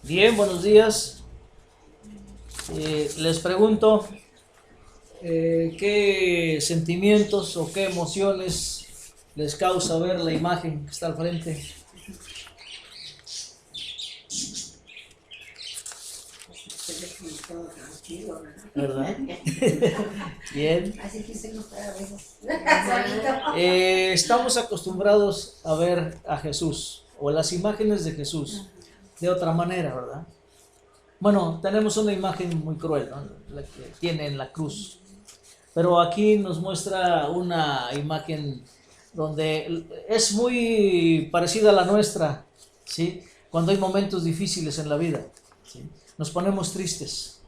Bien, buenos días. Les pregunto, ¿qué sentimientos o qué emociones les causa ver la imagen que está al frente? ¿Verdad? Bien. Así que se nos para a veces. Estamos acostumbrados a ver a Jesús o las imágenes de Jesús de otra manera, ¿verdad? Bueno, tenemos una imagen muy cruel, ¿no? La que tiene en la cruz. Pero aquí nos muestra una imagen donde es muy parecida a la nuestra, ¿sí? Cuando hay momentos difíciles en la vida, ¿sí? Nos ponemos tristes,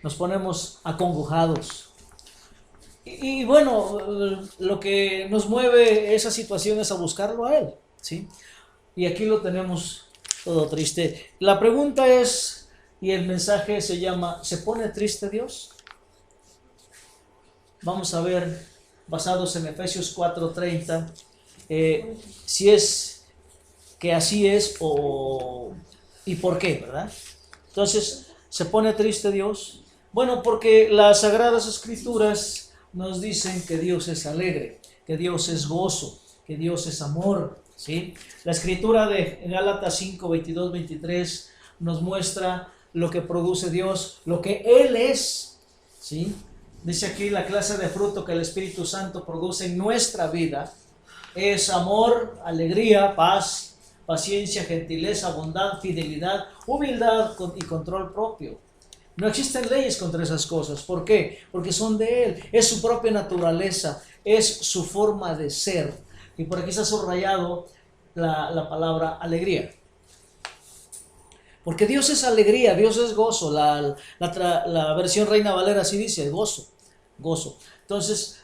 nos ponemos acongojados. Y bueno, lo que nos mueve esa situación es a buscarlo a Él, ¿sí? Y aquí lo tenemos todo triste. La pregunta es, y el mensaje se llama, ¿se pone triste Dios? Vamos a ver, basados en Efesios 4:30, si es que así es y por qué, ¿verdad? Entonces, ¿se pone triste Dios? Bueno, porque las Sagradas Escrituras nos dicen que Dios es alegre, que Dios es gozo, que Dios es amor, ¿sí? La Escritura de Gálatas 5, 22, 23 nos muestra lo que produce Dios, lo que Él es, ¿sí? Dice aquí la clase de fruto que el Espíritu Santo produce en nuestra vida es amor, alegría, paz, paciencia, gentileza, bondad, fidelidad, humildad y control propio. No existen leyes contra esas cosas. ¿Por qué? Porque son de Él. Es su propia naturaleza, es su forma de ser. Y por aquí está subrayado la palabra alegría. Porque Dios es alegría, Dios es gozo. La versión Reina Valera así dice, gozo, gozo. Entonces,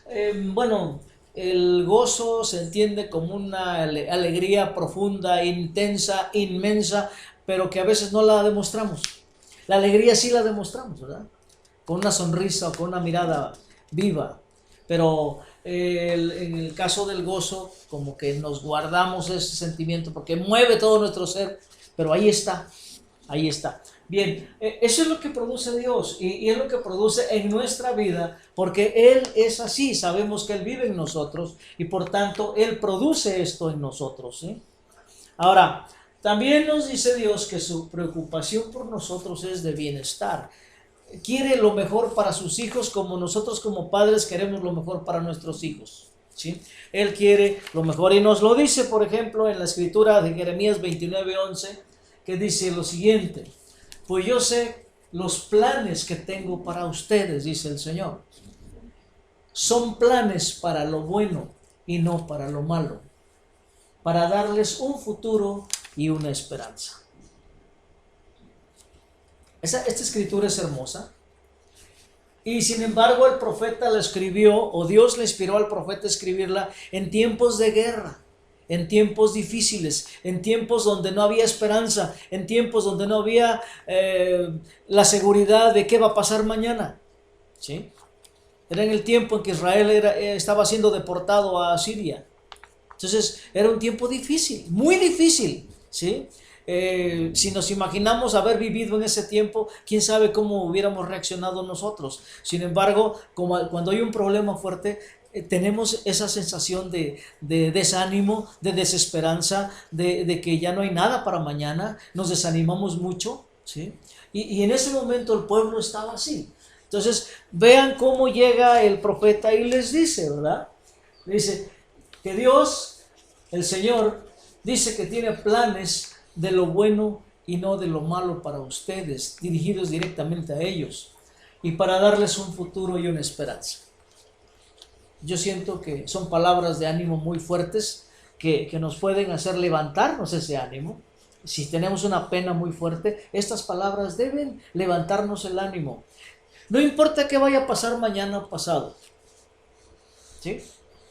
bueno, el gozo se entiende como una alegría profunda, intensa, inmensa, pero que a veces no la demostramos. La alegría sí la demostramos, ¿verdad? Con una sonrisa o con una mirada viva. Pero en el caso del gozo, como que nos guardamos ese sentimiento porque mueve todo nuestro ser, pero ahí está. Ahí está. Bien, eso es lo que produce Dios y es lo que produce en nuestra vida porque Él es así, sabemos que Él vive en nosotros y por tanto Él produce esto en nosotros, ¿sí? Ahora, también nos dice Dios que su preocupación por nosotros es de bienestar. Quiere lo mejor para sus hijos como nosotros como padres queremos lo mejor para nuestros hijos, ¿sí? Él quiere lo mejor y nos lo dice, por ejemplo, en la escritura de Jeremías 29:11, que dice lo siguiente: pues yo sé los planes que tengo para ustedes, dice el Señor. Son planes para lo bueno y no para lo malo, para darles un futuro y una esperanza. Esta escritura es hermosa. Y sin embargo el profeta la escribió, o Dios le inspiró al profeta a escribirla en tiempos de guerra, en tiempos difíciles, en tiempos donde no había esperanza, en tiempos donde no había la seguridad de qué va a pasar mañana, ¿sí? Era en el tiempo en que Israel estaba siendo deportado a Siria. Entonces era un tiempo difícil, muy difícil, ¿sí? Si nos imaginamos haber vivido en ese tiempo, quién sabe cómo hubiéramos reaccionado nosotros. Sin embargo, cuando hay un problema fuerte, tenemos esa sensación de desánimo, de desesperanza, de que ya no hay nada para mañana, nos desanimamos mucho, ¿sí? Y en ese momento el pueblo estaba así. Entonces, vean cómo llega el profeta y les dice, ¿verdad? Dice que Dios, el Señor, dice que tiene planes de lo bueno y no de lo malo para ustedes, dirigidos directamente a ellos, y para darles un futuro y una esperanza. Yo siento que son palabras de ánimo muy fuertes que nos pueden hacer levantarnos ese ánimo. Si tenemos una pena muy fuerte, estas palabras deben levantarnos el ánimo. No importa qué vaya a pasar mañana o pasado, ¿sí?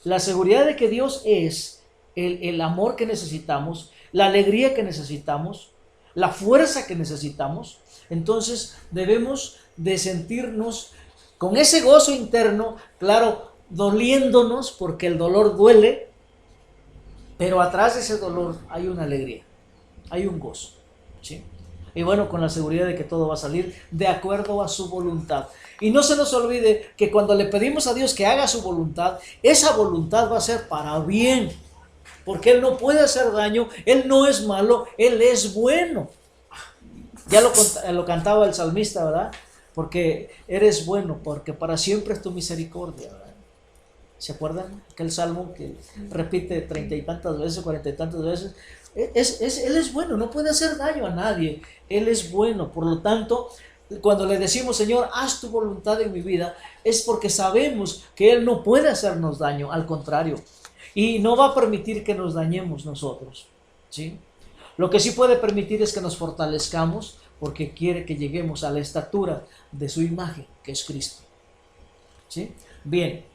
La seguridad de que Dios es el amor que necesitamos, la alegría que necesitamos, la fuerza que necesitamos. Entonces debemos de sentirnos con ese gozo interno, claro, doliéndonos porque el dolor duele, pero atrás de ese dolor hay una alegría, hay un gozo, ¿sí? Y bueno, con la seguridad de que todo va a salir de acuerdo a su voluntad. Y no se nos olvide que cuando le pedimos a Dios que haga su voluntad, esa voluntad va a ser para bien. Porque Él no puede hacer daño, Él no es malo, Él es bueno. Ya lo cantaba el salmista, ¿verdad? Porque eres bueno, porque para siempre es tu misericordia, ¿verdad? ¿Se acuerdan? Aquel salmo que repite 30 y tantas veces, 40 y tantas veces. Él es bueno, no puede hacer daño a nadie. Él es bueno. Por lo tanto, cuando le decimos, Señor, haz tu voluntad en mi vida, es porque sabemos que Él no puede hacernos daño, al contrario. Y no va a permitir que nos dañemos nosotros, ¿sí? Lo que sí puede permitir es que nos fortalezcamos, porque quiere que lleguemos a la estatura de su imagen, que es Cristo, ¿sí? Bien.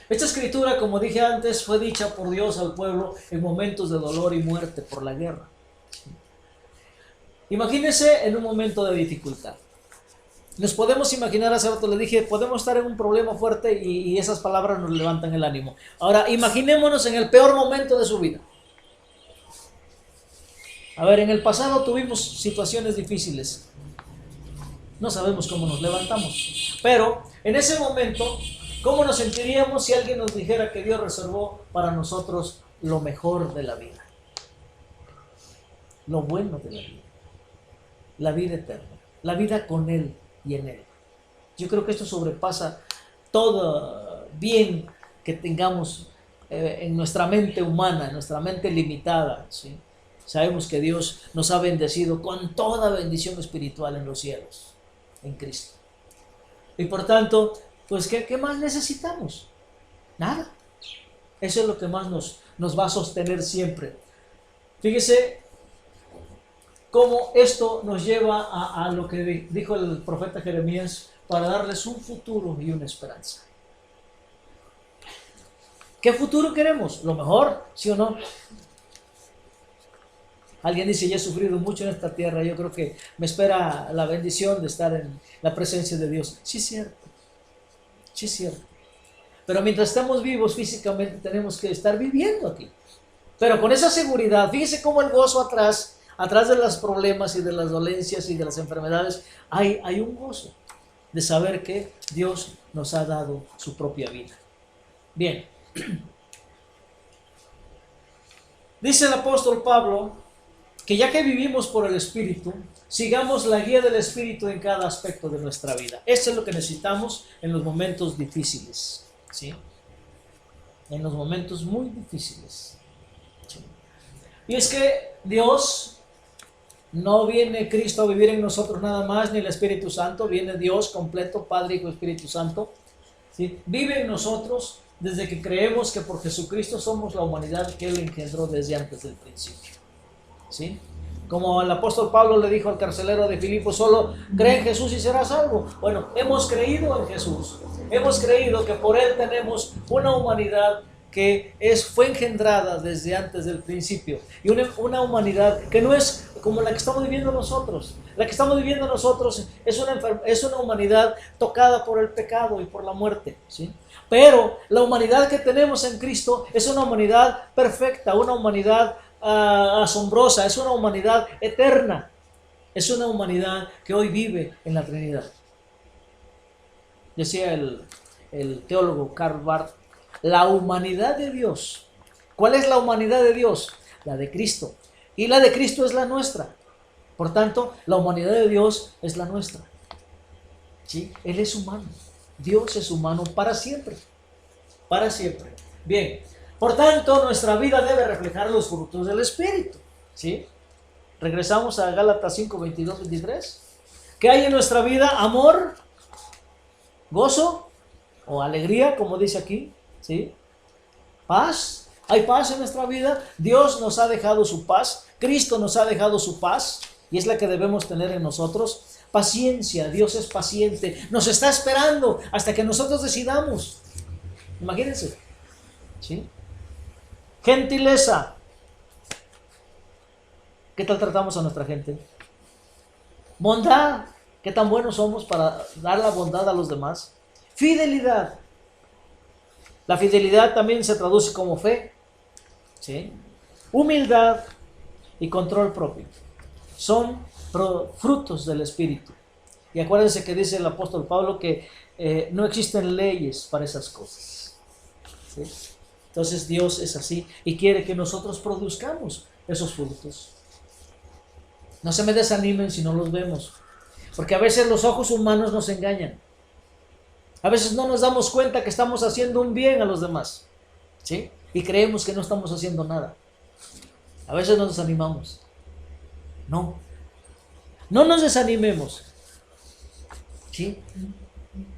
Esta escritura, como dije antes, fue dicha por Dios al pueblo en momentos de dolor y muerte por la guerra. Imagínense en un momento de dificultad. Nos podemos imaginar, hace rato le dije, podemos estar en un problema fuerte y esas palabras nos levantan el ánimo. Ahora, imaginémonos en el peor momento de su vida. A ver, en el pasado tuvimos situaciones difíciles. No sabemos cómo nos levantamos. Pero, en ese momento, ¿cómo nos sentiríamos si alguien nos dijera que Dios reservó para nosotros lo mejor de la vida? Lo bueno de la vida eterna, la vida con Él y en Él. Yo creo que esto sobrepasa todo bien que tengamos en nuestra mente humana, en nuestra mente limitada, ¿sí? Sabemos que Dios nos ha bendecido con toda bendición espiritual en los cielos, en Cristo. Y por tanto, pues ¿qué más necesitamos? Nada. Eso es lo que más nos va a sostener siempre. Fíjese cómo esto nos lleva a lo que dijo el profeta Jeremías, para darles un futuro y una esperanza. ¿Qué futuro queremos? ¿Lo mejor? ¿Sí o no? Alguien dice, ya he sufrido mucho en esta tierra, yo creo que me espera la bendición de estar en la presencia de Dios. Sí, es cierto. Sí, es cierto. Pero mientras estamos vivos físicamente tenemos que estar viviendo aquí. Pero con esa seguridad, fíjese cómo el gozo atrás de los problemas y de las dolencias y de las enfermedades, hay un gozo de saber que Dios nos ha dado su propia vida. Bien. Dice el apóstol Pablo que ya que vivimos por el Espíritu, sigamos la guía del Espíritu en cada aspecto de nuestra vida. Eso es lo que necesitamos en los momentos difíciles, ¿sí? En los momentos muy difíciles, ¿sí? Y es que Dios, no viene Cristo a vivir en nosotros nada más, ni el Espíritu Santo, viene Dios completo, Padre, Hijo y Espíritu Santo, ¿sí? Vive en nosotros desde que creemos que por Jesucristo somos la humanidad que Él engendró desde antes del principio, ¿sí? Como el apóstol Pablo le dijo al carcelero de Filipo, solo cree en Jesús y serás salvo. Bueno, hemos creído en Jesús, hemos creído que por Él tenemos una humanidad que fue engendrada desde antes del principio, y una humanidad que no es como la que estamos viviendo nosotros. La que estamos viviendo nosotros es una humanidad tocada por el pecado y por la muerte, ¿sí? Pero la humanidad que tenemos en Cristo es una humanidad perfecta, una humanidad asombrosa, es una humanidad eterna, es una humanidad que hoy vive en la Trinidad. Decía el teólogo Karl Barth, la humanidad de Dios. ¿Cuál es la humanidad de Dios? La de Cristo. Y la de Cristo es la nuestra. Por tanto, la humanidad de Dios es la nuestra, ¿sí? Él es humano. Dios es humano para siempre. Para siempre. Bien. Por tanto, nuestra vida debe reflejar los frutos del Espíritu, ¿sí? Regresamos a Gálatas 5, 22, 23. ¿Qué hay en nuestra vida? Amor, gozo o alegría, como dice aquí, ¿sí? Paz. Hay paz en nuestra vida. Dios nos ha dejado su paz. Cristo nos ha dejado su paz y es la que debemos tener en nosotros. Paciencia. Dios es paciente. Nos está esperando hasta que nosotros decidamos. Imagínense, ¿sí? Gentileza. ¿Qué tal tratamos a nuestra gente? Bondad. ¿Qué tan buenos somos para dar la bondad a los demás? Fidelidad. La fidelidad también se traduce como fe, ¿sí? Humildad y control propio. son frutos del Espíritu. Y acuérdense que dice el apóstol Pablo que no existen leyes para esas cosas. ¿Sí? Entonces Dios es así y quiere que nosotros produzcamos esos frutos. No se me desanimen si no los vemos, porque a veces los ojos humanos nos engañan. A veces no nos damos cuenta que estamos haciendo un bien a los demás, ¿sí? Y creemos que no estamos haciendo nada. A veces nos desanimamos. No nos desanimemos, ¿sí?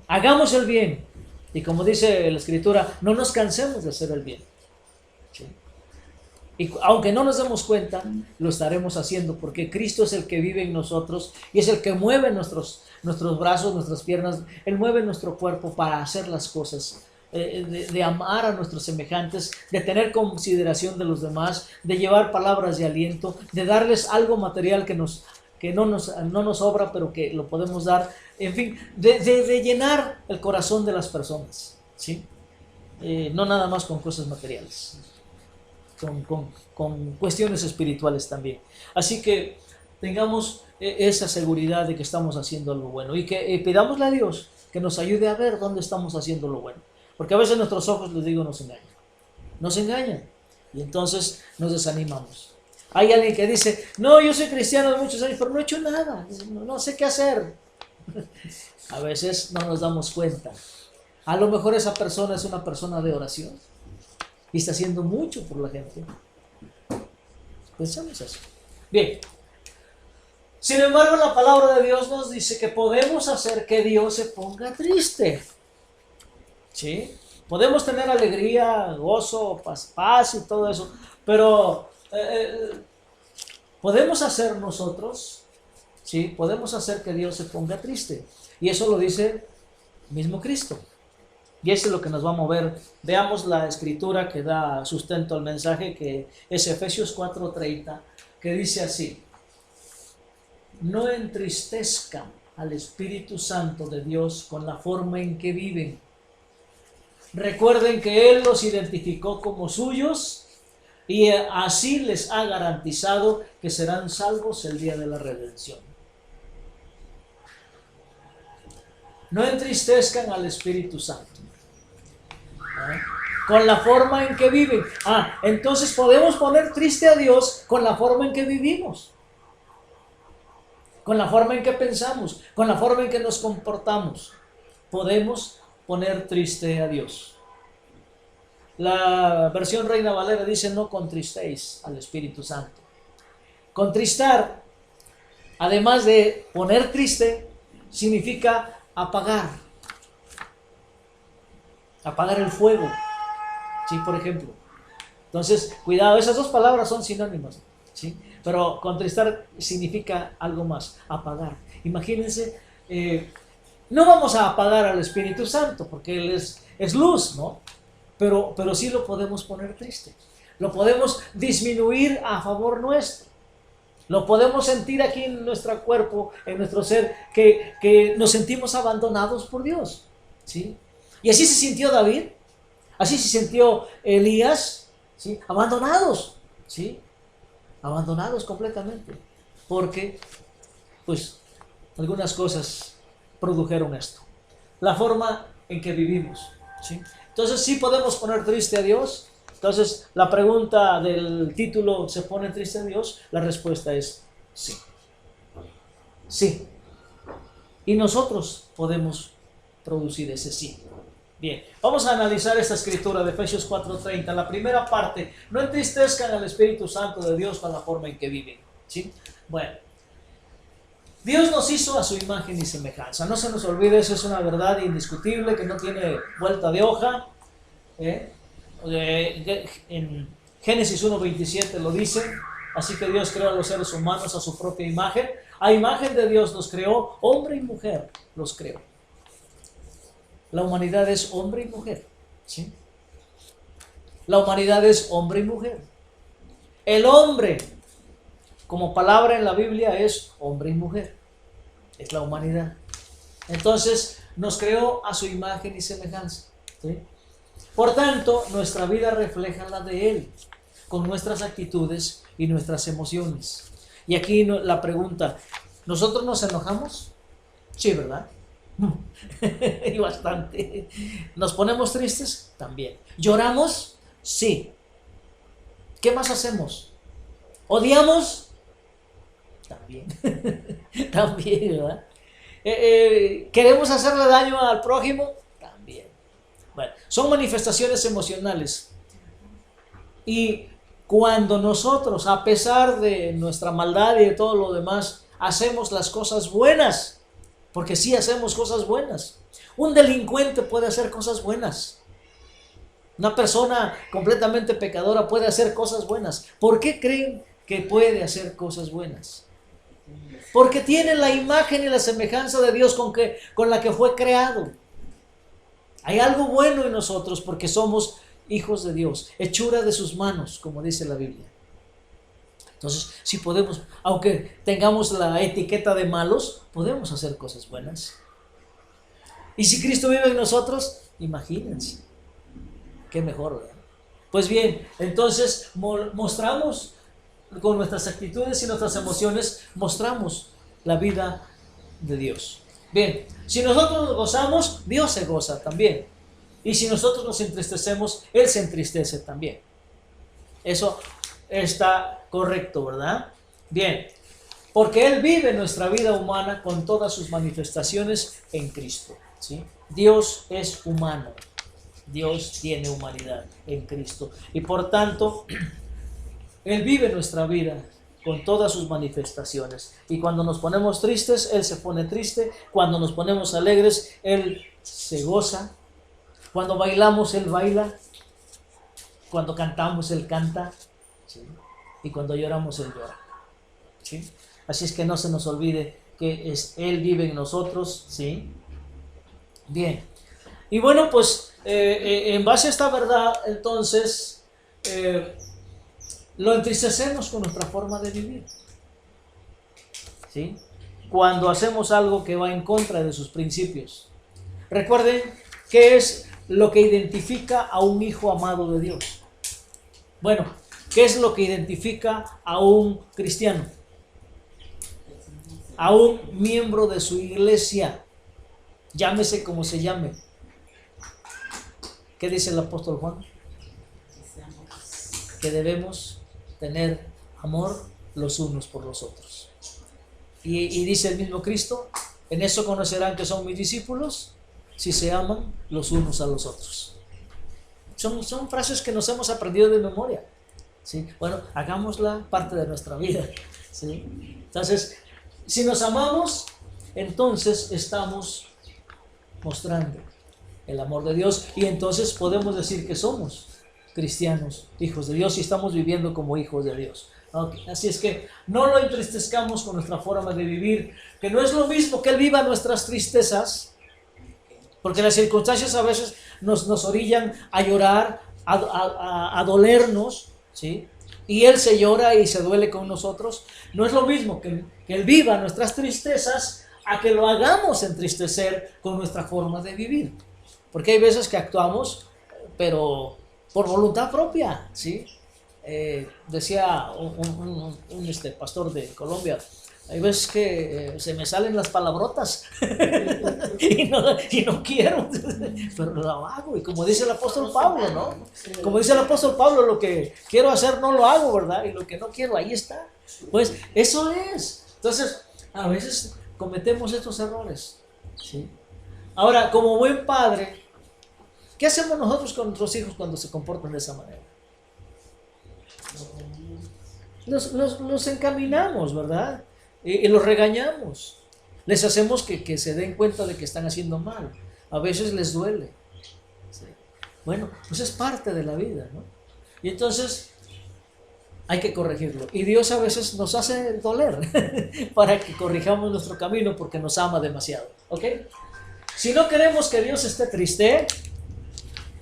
Hagamos el bien. Y como dice la Escritura, no nos cansemos de hacer el bien, ¿sí? Y aunque no nos demos cuenta, lo estaremos haciendo, porque Cristo es el que vive en nosotros y es el que mueve nuestros brazos, nuestras piernas. Él mueve nuestro cuerpo para hacer las cosas, de amar a nuestros semejantes, de tener consideración de los demás, de llevar palabras de aliento, de darles algo material que no nos sobra, pero que lo podemos dar, en fin, de llenar el corazón de las personas, ¿sí? No nada más con cosas materiales. Con cuestiones espirituales también. Así que tengamos esa seguridad de que estamos haciendo algo bueno y que pidámosle a Dios que nos ayude a ver dónde estamos haciendo lo bueno. Porque a veces nuestros ojos, les digo, nos engañan y entonces nos desanimamos. Hay alguien que dice, no, yo soy cristiano de muchos años, pero no he hecho nada, no sé qué hacer. A veces no nos damos cuenta. A lo mejor esa persona es una persona de oración y está haciendo mucho por la gente. Pensamos eso. Bien. Sin embargo, la palabra de Dios nos dice que podemos hacer que Dios se ponga triste. ¿Sí? Podemos tener alegría, gozo, paz y todo eso, pero podemos hacer nosotros, ¿sí? Podemos hacer que Dios se ponga triste. Y eso lo dice mismo Cristo. Y eso es lo que nos va a mover. Veamos la escritura que da sustento al mensaje, que es Efesios 4:30, que dice así: no entristezcan al Espíritu Santo de Dios con la forma en que viven. Recuerden que Él los identificó como suyos y así les ha garantizado que serán salvos el día de la redención. No entristezcan al Espíritu Santo con la forma en que viven. Entonces podemos poner triste a Dios con la forma en que vivimos, con la forma en que pensamos, con la forma en que nos comportamos. Podemos poner triste a Dios. La versión Reina Valera dice: no contristéis al Espíritu Santo. Contristar, además de poner triste, significa apagar el fuego, ¿sí? Por ejemplo. Entonces, cuidado, esas dos palabras son sinónimas, ¿sí? Pero contristar significa algo más, apagar. Imagínense, no vamos a apagar al Espíritu Santo porque Él es luz, ¿no? Pero sí lo podemos poner triste. Lo podemos disminuir a favor nuestro. Lo podemos sentir aquí en nuestro cuerpo, en nuestro ser, que nos sentimos abandonados por Dios, ¿sí? Y así se sintió David, así se sintió Elías, ¿sí? Abandonados, ¿sí? Abandonados completamente, porque pues algunas cosas produjeron esto. La forma en que vivimos, ¿sí? Entonces sí podemos poner triste a Dios. Entonces la pregunta del título, ¿se pone triste a Dios? La respuesta es sí. Sí. Y nosotros podemos producir ese sí. Bien, vamos a analizar esta escritura de Efesios 4:30. La primera parte: no entristezcan al Espíritu Santo de Dios con la forma en que viven, ¿sí? Bueno, Dios nos hizo a su imagen y semejanza. No se nos olvide, eso es una verdad indiscutible que no tiene vuelta de hoja. En Génesis 1:27 lo dice. Así que Dios creó a los seres humanos a su propia imagen. A imagen de Dios los creó, hombre y mujer los creó. La humanidad es hombre y mujer, ¿sí? La humanidad es hombre y mujer. El hombre, como palabra en la Biblia, es hombre y mujer. Es la humanidad. Entonces, nos creó a su imagen y semejanza, ¿sí? Por tanto, nuestra vida refleja la de Él, con nuestras actitudes y nuestras emociones. Y aquí la pregunta, ¿nosotros nos enojamos? Sí, ¿verdad? Y bastante. ¿Nos ponemos tristes? También. ¿Lloramos? Sí. ¿Qué más hacemos? ¿Odiamos? También. También, ¿verdad? ¿Queremos hacerle daño al prójimo? También. Bueno, son manifestaciones emocionales. Y cuando nosotros, a pesar de nuestra maldad y de todo lo demás, hacemos las cosas buenas, porque sí hacemos cosas buenas. Un delincuente puede hacer cosas buenas. Una persona completamente pecadora puede hacer cosas buenas. ¿Por qué creen que puede hacer cosas buenas? Porque tiene la imagen y la semejanza de Dios con la que fue creado. Hay algo bueno en nosotros porque somos hijos de Dios, hechura de sus manos, como dice la Biblia. Entonces, si podemos, aunque tengamos la etiqueta de malos, podemos hacer cosas buenas. Y si Cristo vive en nosotros, imagínense, qué mejor, ¿verdad? Pues bien, entonces mostramos con nuestras actitudes y nuestras emociones, mostramos la vida de Dios. Bien, si nosotros nos gozamos, Dios se goza también. Y si nosotros nos entristecemos, Él se entristece también. Eso está correcto, ¿verdad? Bien, porque Él vive nuestra vida humana con todas sus manifestaciones en Cristo, ¿sí? Dios es humano. Dios tiene humanidad en Cristo. Y por tanto, Él vive nuestra vida con todas sus manifestaciones. Y cuando nos ponemos tristes, Él se pone triste. Cuando nos ponemos alegres, Él se goza. Cuando bailamos, Él baila. Cuando cantamos, Él canta. ¿Sí? Y cuando lloramos, Él llora. ¿Sí? Así es que no se nos olvide que Él vive en nosotros. ¿Sí? Bien. Y bueno, pues en base a esta verdad, entonces, lo entristecemos con nuestra forma de vivir. ¿Sí? Cuando hacemos algo que va en contra de sus principios. Recuerden, ¿qué es lo que identifica a un hijo amado de Dios? Bueno, ¿qué es lo que identifica a un cristiano? A un miembro de su iglesia, llámese como se llame. ¿Qué dice el apóstol Juan? Que debemos tener amor los unos por los otros. Y dice el mismo Cristo, en eso conocerán que son mis discípulos, si se aman los unos a los otros. Son frases que nos hemos aprendido de memoria. ¿Sí? Bueno, hagámosla parte de nuestra vida. ¿Sí? Entonces, si nos amamos, entonces estamos mostrando el amor de Dios y entonces podemos decir que somos cristianos, hijos de Dios, y estamos viviendo como hijos de Dios. Okay. Así es que no lo entristezcamos con nuestra forma de vivir, que no es lo mismo que Él viva nuestras tristezas, porque las circunstancias a veces nos orillan a llorar, a dolernos, ¿sí? Y Él se llora y se duele con nosotros. No es lo mismo que Él viva nuestras tristezas a que lo hagamos entristecer con nuestra forma de vivir. Porque hay veces que actuamos, pero por voluntad propia, ¿sí? Decía un pastor de Colombia, hay veces que se me salen las palabrotas y no quiero, pero lo hago. Y como dice el apóstol Pablo, ¿no? Como dice el apóstol Pablo, lo que quiero hacer no lo hago, ¿verdad? Y lo que no quiero, ahí está. Pues eso es. Entonces, a veces cometemos estos errores, ¿sí? Ahora, como buen padre, ¿qué hacemos nosotros con nuestros hijos cuando se comportan de esa manera? Los encaminamos, ¿verdad? Y los regañamos. Les hacemos que se den cuenta de que están haciendo mal. A veces les duele. ¿Sí? Bueno, pues es parte de la vida, ¿no? Y entonces hay que corregirlo. Y Dios a veces nos hace doler para que corrijamos nuestro camino porque nos ama demasiado. ¿Ok? Si no queremos que Dios esté triste,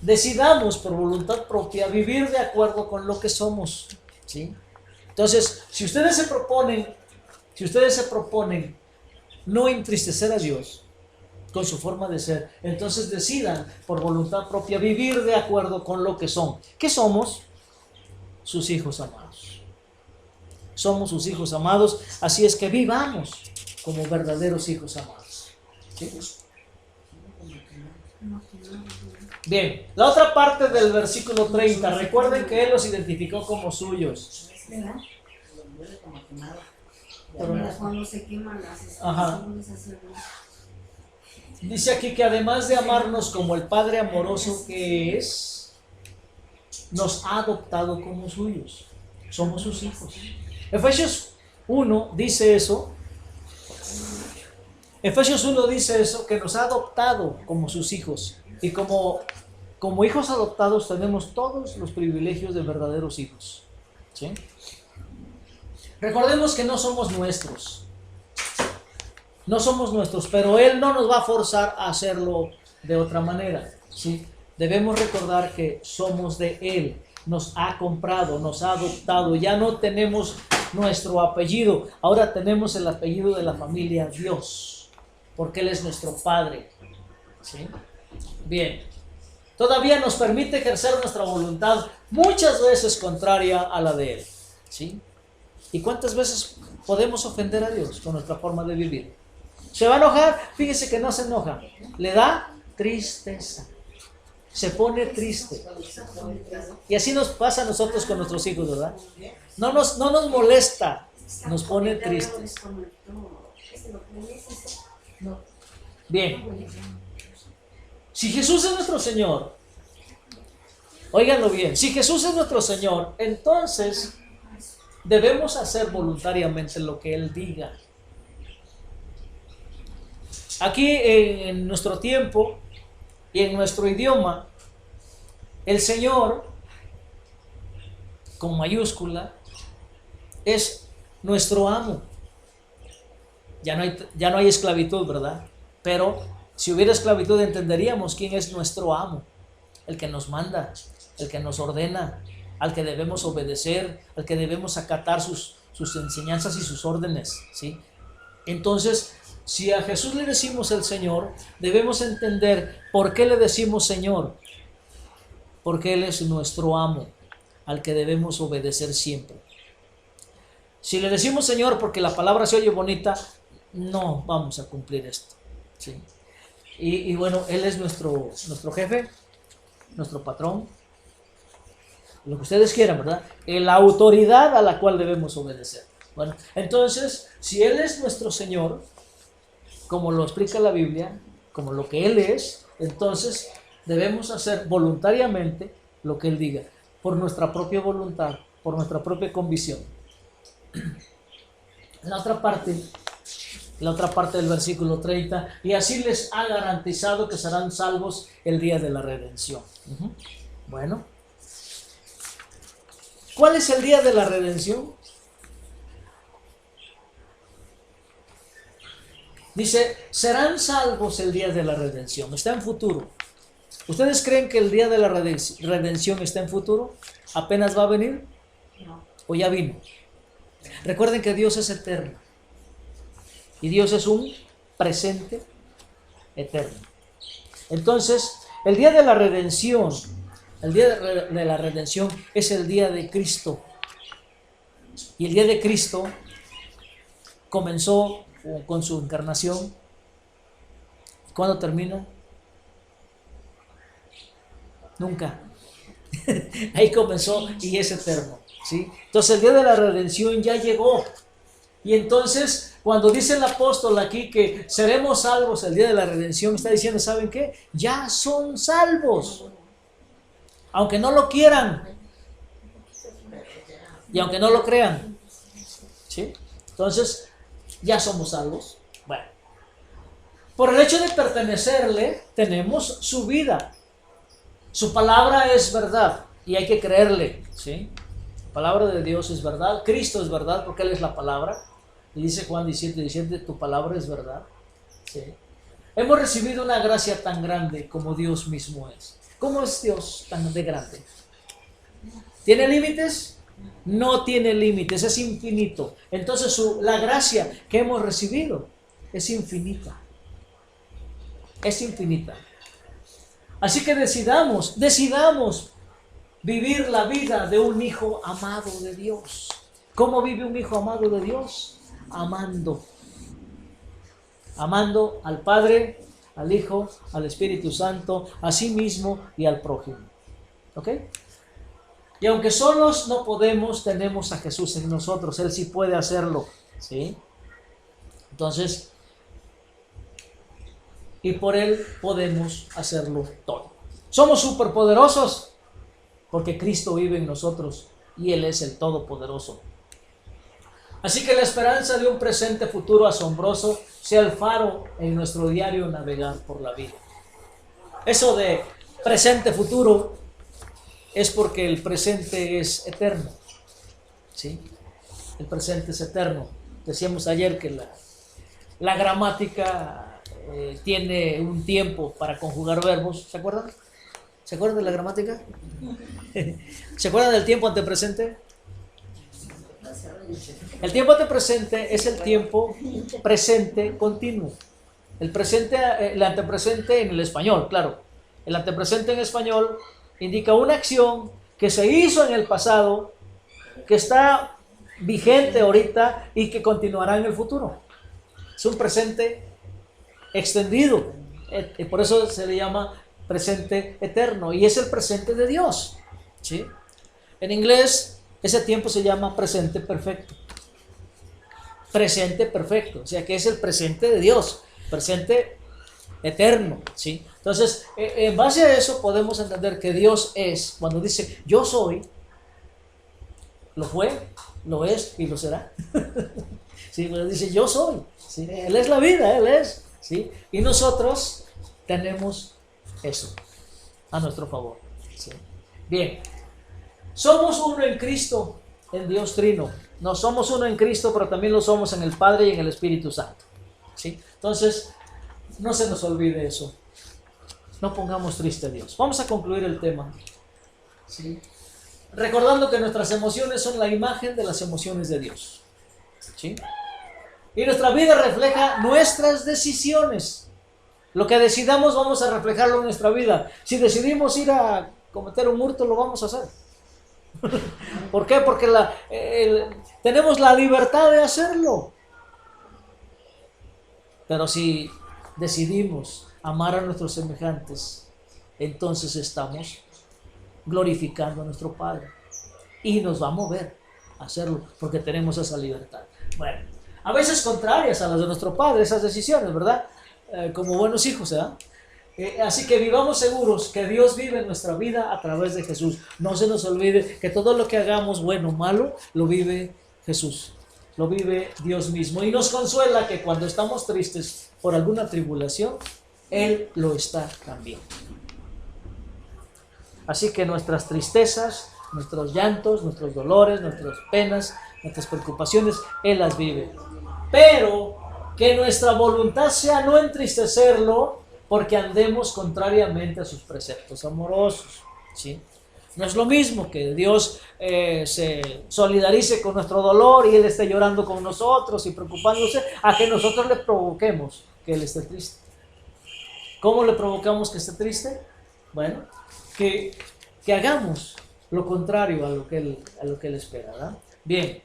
decidamos por voluntad propia vivir de acuerdo con lo que somos, ¿sí? Entonces, si ustedes se proponen no entristecer a Dios con su forma de ser, entonces decidan por voluntad propia vivir de acuerdo con lo que son. ¿Qué somos? Sus hijos amados. somos sus hijos amados, así es que vivamos como verdaderos hijos amados. ¿Sí? Bien, la otra parte del versículo 30, recuerden que Él los identificó como suyos. Cuando se queman las Ajá. Dice aquí que además de amarnos como el Padre amoroso que es, nos ha adoptado como suyos. Somos sus hijos. Efesios 1 dice eso. Efesios 1 dice eso, que nos ha adoptado como sus hijos. Y como hijos adoptados tenemos todos los privilegios de verdaderos hijos. ¿Sí? Recordemos que no somos nuestros. No somos nuestros, pero Él no nos va a forzar a hacerlo de otra manera. ¿Sí? Debemos recordar que somos de Él. Nos ha comprado, nos ha adoptado. Ya no tenemos nuestro apellido. Ahora tenemos el apellido de la familia Dios. Porque Él es nuestro Padre. ¿Sí? Bien. Todavía nos permite ejercer nuestra voluntad muchas veces contraria a la de Él. ¿Sí? ¿Y cuántas veces podemos ofender a Dios con nuestra forma de vivir? ¿Se va a enojar? Fíjese que no se enoja. Le da tristeza. Se pone triste. Y así nos pasa a nosotros con nuestros hijos, ¿verdad? No nos molesta, nos pone tristes. Bien. Si Jesús es nuestro Señor, óiganlo bien, si Jesús es nuestro Señor, entonces debemos hacer voluntariamente lo que Él diga. Aquí en nuestro tiempo y en nuestro idioma, el Señor, con mayúscula, es nuestro amo. Ya no hay esclavitud, ¿verdad? Pero si hubiera esclavitud entenderíamos quién es nuestro amo, el que nos manda, el que nos ordena, al que debemos obedecer, al que debemos acatar sus enseñanzas y sus órdenes, ¿sí? Entonces, si a Jesús le decimos el Señor, debemos entender por qué le decimos Señor. Porque Él es nuestro amo, al que debemos obedecer siempre. Si le decimos Señor porque la palabra se oye bonita, no vamos a cumplir esto. ¿Sí? Y bueno, Él es nuestro jefe, nuestro patrón, lo que ustedes quieran, ¿verdad? La autoridad a la cual debemos obedecer. Bueno, entonces, si Él es nuestro Señor, como lo explica la Biblia, como lo que Él es, entonces debemos hacer voluntariamente lo que Él diga, por nuestra propia voluntad, por nuestra propia convicción. La otra parte del versículo 30, y así les ha garantizado que serán salvos el día de la redención. Bueno, ¿cuál es el día de la redención? Dice, serán salvos el día de la redención. Está en futuro. ¿Ustedes creen que el día de la redención está en futuro? ¿Apenas va a venir? No. ¿O ya vino? Recuerden que Dios es eterno. Y Dios es un presente eterno. Entonces, el día de la redención, es el día de Cristo. Y el día de Cristo comenzó con su encarnación. ¿Cuándo termina? Nunca. Ahí comenzó y es eterno, ¿sí? Entonces el día de la redención ya llegó. Y entonces cuando dice el apóstol aquí que seremos salvos el día de la redención, está diciendo, ¿saben qué? Ya son salvos. Aunque no lo quieran. Y aunque no lo crean. ¿Sí? Entonces ya somos salvos. Bueno, por el hecho de pertenecerle, tenemos su vida. Su palabra es verdad y hay que creerle. ¿Sí? La palabra de Dios es verdad. Cristo es verdad porque Él es la palabra. Y dice Juan 17, tu palabra es verdad. ¿Sí? Hemos recibido una gracia tan grande como Dios mismo es. ¿Cómo es Dios tan de grande? ¿Tiene límites? No tiene límites, es infinito. Entonces la gracia que hemos recibido es infinita. Es infinita. Así que decidamos vivir la vida de un hijo amado de Dios. ¿Cómo vive un hijo amado de Dios? Amando. Amando al Padre, al Hijo, al Espíritu Santo, a sí mismo y al prójimo. ¿Ok? Y aunque solos no podemos, tenemos a Jesús en nosotros. Él sí puede hacerlo. ¿Sí? Entonces, y por Él podemos hacerlo todo. Somos superpoderosos porque Cristo vive en nosotros y Él es el Todopoderoso. Así que la esperanza de un presente futuro asombroso sea el faro en nuestro diario navegar por la vida. Eso de presente futuro es porque el presente es eterno. ¿Sí? El presente es eterno. Decíamos ayer que la gramática tiene un tiempo para conjugar verbos. ¿Se acuerdan? ¿Se acuerdan de la gramática? ¿Se acuerdan del tiempo antepresente? El tiempo antepresente es el tiempo presente continuo. El antepresente en el español, claro. El antepresente en español indica una acción que se hizo en el pasado, que está vigente ahorita y que continuará en el futuro. Es un presente extendido. Por eso se le llama presente eterno. Y es el presente de Dios. ¿Sí? En inglés, ese tiempo se llama presente perfecto. Presente perfecto. O sea que es el presente de Dios. Presente eterno. ¿Sí? Entonces, en base a eso podemos entender que Dios es, cuando dice yo soy, lo fue, lo es y lo será. ¿Sí? Cuando dice yo soy, ¿sí? Él es la vida, Él es. ¿Sí? Y nosotros tenemos eso a nuestro favor. ¿Sí? Bien, somos uno en Cristo, en Dios Trino. No somos uno en Cristo, pero también lo somos en el Padre y en el Espíritu Santo. ¿Sí? Entonces, no se nos olvide eso. No pongamos triste a Dios. Vamos a concluir el tema. ¿Sí? Recordando que nuestras emociones son la imagen de las emociones de Dios. ¿Sí? Y nuestra vida refleja nuestras decisiones. Lo que decidamos vamos a reflejarlo en nuestra vida. Si decidimos ir a cometer un hurto, lo vamos a hacer. ¿Por qué? Porque tenemos la libertad de hacerlo. Pero si decidimos amar a nuestros semejantes, entonces estamos glorificando a nuestro Padre. Y nos va a mover a hacerlo porque tenemos esa libertad. Bueno, a veces contrarias a las de nuestro Padre, esas decisiones, ¿verdad? Como buenos hijos, ¿verdad? Así que vivamos seguros que Dios vive en nuestra vida a través de Jesús. No se nos olvide que todo lo que hagamos, bueno o malo, lo vive Jesús. Lo vive Dios mismo. Y nos consuela que cuando estamos tristes por alguna tribulación, Él lo está también. Así que nuestras tristezas, nuestros llantos, nuestros dolores, nuestras penas, nuestras preocupaciones, Él las vive. Pero que nuestra voluntad sea no entristecerlo porque andemos contrariamente a sus preceptos amorosos. ¿Sí? No es lo mismo que Dios se solidarice con nuestro dolor y Él esté llorando con nosotros y preocupándose, a que nosotros le provoquemos que Él esté triste. ¿Cómo le provocamos que esté triste? Bueno, que hagamos lo contrario a lo que Él espera, ¿verdad? Bien,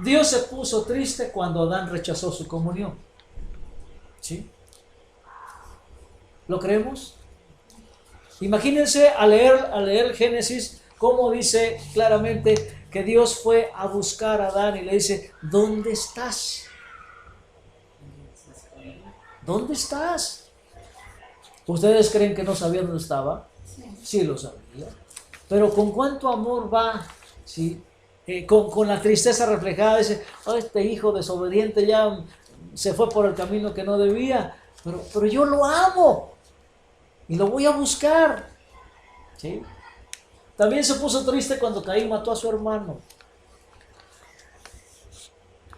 Dios se puso triste cuando Adán rechazó su comunión. ¿Sí? ¿Lo creemos? Imagínense al leer Génesis, cómo dice claramente que Dios fue a buscar a Adán y le dice, ¿dónde estás? ¿Dónde estás? ¿Ustedes creen que no sabía dónde estaba? Sí lo sabía. Pero con cuánto amor va, ¿sí? Con la tristeza reflejada, dice, oh, este hijo desobediente ya se fue por el camino que no debía, pero yo lo amo y lo voy a buscar. ¿Sí? También se puso triste cuando Caín mató a su hermano.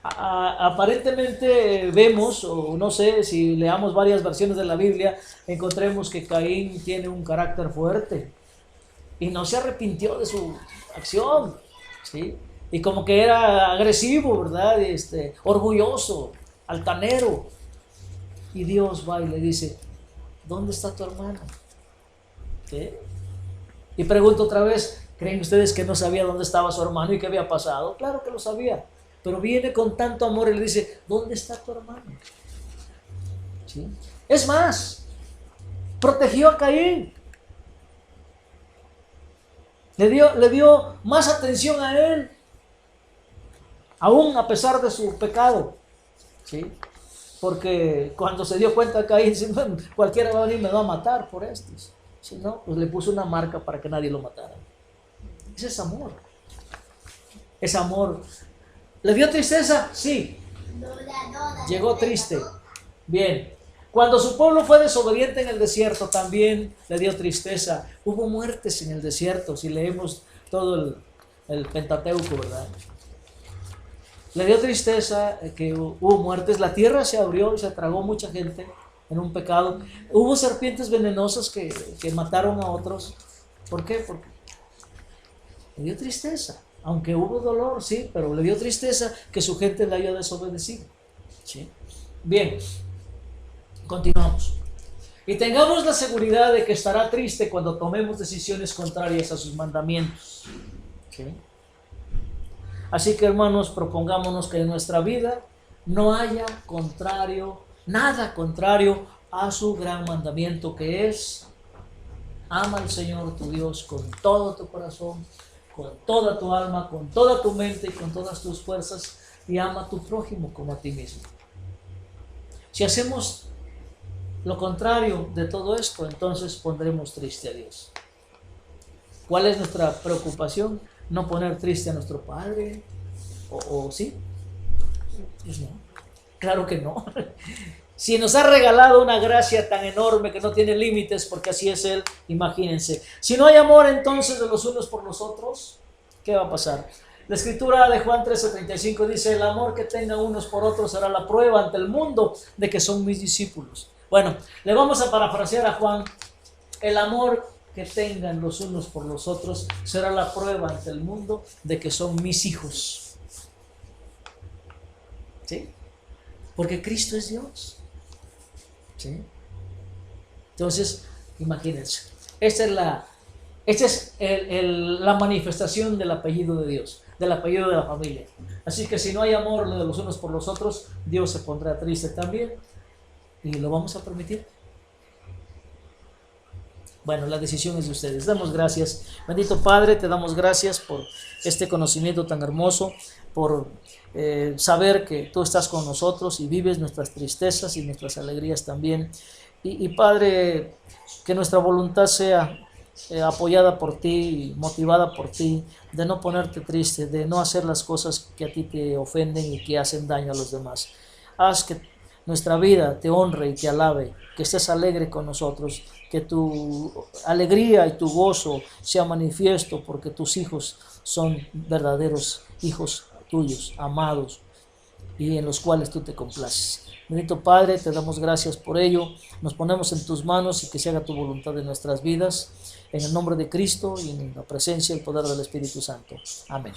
Aparentemente vemos, o no sé, si leamos varias versiones de la Biblia, encontremos que Caín tiene un carácter fuerte y no se arrepintió de su acción, ¿sí? Y como que era agresivo, ¿verdad? Orgulloso, altanero. Y Dios va y le dice, ¿dónde está tu hermano? ¿Sí? Y pregunto otra vez, ¿Creen ustedes que no sabía dónde estaba su hermano y qué había pasado? Claro que lo sabía, pero viene con tanto amor y le dice, ¿dónde está tu hermano? ¿Sí? Es más, protegió a Caín. Le dio más atención a él, aún a pesar de su pecado. ¿Sí? Porque cuando se dio cuenta de Caín, cualquiera va a venir y me va a matar por estos. Si no, pues le puso una marca para que nadie lo matara. Ese es amor. Es amor. ¿Le dio tristeza? Sí. Llegó triste. Bien. Cuando su pueblo fue desobediente en el desierto, también le dio tristeza. Hubo muertes en el desierto, si leemos todo el Pentateuco, ¿verdad? Le dio tristeza que hubo muertes. La tierra se abrió y se tragó mucha gente en un pecado. Hubo serpientes venenosas que mataron a otros. ¿Por qué? Porque le dio tristeza. Aunque hubo dolor, sí, pero le dio tristeza que su gente le haya desobedecido. ¿Sí? Bien, continuamos. Y tengamos la seguridad de que estará triste cuando tomemos decisiones contrarias a sus mandamientos. ¿Sí? Así que, hermanos, propongámonos que en nuestra vida no haya nada contrario a su gran mandamiento, que es: ama al Señor tu Dios con todo tu corazón, con toda tu alma, con toda tu mente y con todas tus fuerzas, y ama a tu prójimo como a ti mismo. Si hacemos lo contrario de todo esto, entonces pondremos triste a Dios. ¿Cuál es nuestra preocupación? ¿No poner triste a nuestro Padre? ¿O sí? Pues no, claro que no. Si nos ha regalado una gracia tan enorme que no tiene límites, porque así es Él, imagínense. Si no hay amor entonces de los unos por los otros, ¿qué va a pasar? La escritura de Juan 13:35 dice: el amor que tengan unos por otros será la prueba ante el mundo de que son mis discípulos. Bueno, le vamos a parafrasear a Juan: el amor que tengan los unos por los otros será la prueba ante el mundo de que son mis hijos. ¿Sí? Porque Cristo es Dios. ¿Sí? Entonces, imagínense, esta es la manifestación del apellido de Dios, del apellido de la familia. Así que si no hay amor de los unos por los otros, Dios se pondrá triste también, y lo vamos a permitir. Bueno, la decisión es de ustedes. Damos gracias. Bendito Padre, te damos gracias por este conocimiento tan hermoso, por saber que tú estás con nosotros y vives nuestras tristezas y nuestras alegrías también. Y Padre, que nuestra voluntad sea apoyada por ti, motivada por ti, de no ponerte triste, de no hacer las cosas que a ti te ofenden y que hacen daño a los demás. Haz que nuestra vida te honre y te alabe, que estés alegre con nosotros, que tu alegría y tu gozo sea manifiesto, porque tus hijos son verdaderos hijos tuyos, amados, y en los cuales tú te complaces. Bendito Padre, te damos gracias por ello. Nos ponemos en tus manos y que se haga tu voluntad en nuestras vidas. En el nombre de Cristo y en la presencia y el poder del Espíritu Santo. Amén.